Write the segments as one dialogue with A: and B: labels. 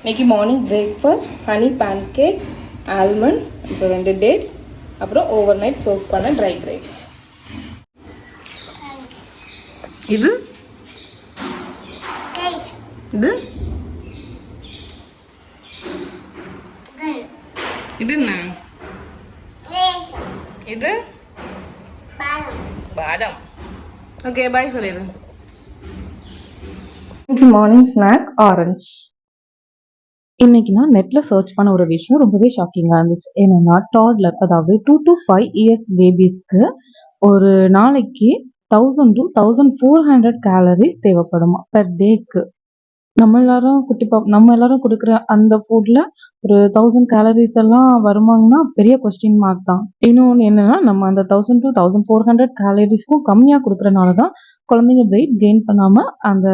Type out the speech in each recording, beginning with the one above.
A: இன்னைக்கு morning breakfast honey pancake, almond, அப்புறம் 2 dates, அப்புறம் ஓவர் நைட் சோக் பண்ண ட்ரை கிரேப்ஸ். இது இது இது என்ன? இது பாதாம். ஓகே, பாய் சொல்லிடு. Morning snack orange. இன்னைக்கு நான் நெட்ல சர்ச் பண்ண ஒரு விஷயம் ரொம்பவே ஷாக்கிங்காக இருந்துச்சு. என்னன்னா டாட்லர், அதாவது 2 to 5 இயர்ஸ் பேபிஸ்க்கு ஒரு நாளைக்கு 1000 to 1400 கேலரிஸ் தேவைப்படுமா பெர் டேக்கு. நம்ம எல்லாரும் கொடுக்குற அந்த ஃபுட்ல ஒரு 1000 கேலரிஸ் எல்லாம் வருமாங்கன்னா பெரிய கொஸ்டின் மார்க் தான். இன்னொன்று என்னன்னா, நம்ம அந்த 1000 to 1400 கேலரிஸ்க்கும் கம்மியாக கொடுக்குறனால தான் குழந்தைங்க வெயிட் கெயின் பண்ணாமல் அந்த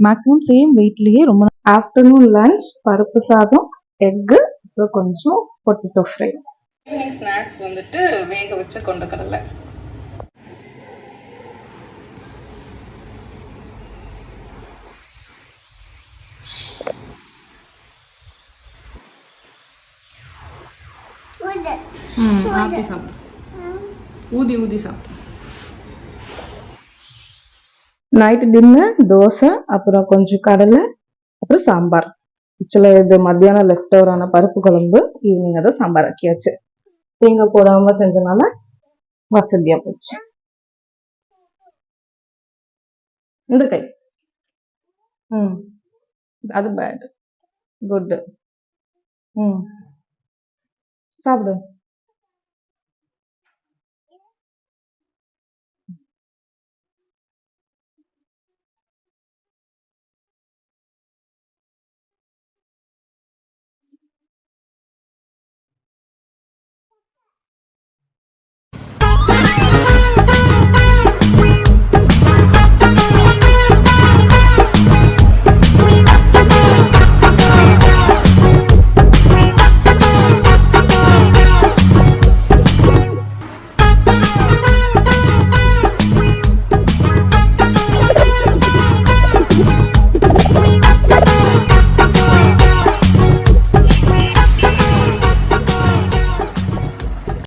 A: மேக்ஸிமம் சேம் வெயிட்லேயே ரொம்ப. ஆஃப்டர்நூன் லஞ்ச் பருப்பு சாதம், எக்கு, அப்புறம் கொஞ்சம் பொட்டேட்டோ ஃப்ரை. ஈவினிங் ஸ்நாக்ஸ் வந்துட்டு வேக வச்ச கொண்டக்கடலை. ஆத்தி சாப்பிடு, ஊதி ஊதி சாப்பிடு. நைட்டு டின்னர் தோசை, அப்புறம் கொஞ்சம் கடலை, அப்புறம் சாம்பார். ஆக்சுவலாக இது மத்தியானம் லெஃப்ட் ஓவரான பருப்பு குழம்பு, ஈவினிங் அதை சாம்பார் ஆக்கியாச்சு. தேங்காய் போடாமல் செஞ்சனால வசதியாக போச்சு. இந்த கை அது பேட், குட்டு. சாப்பிடு.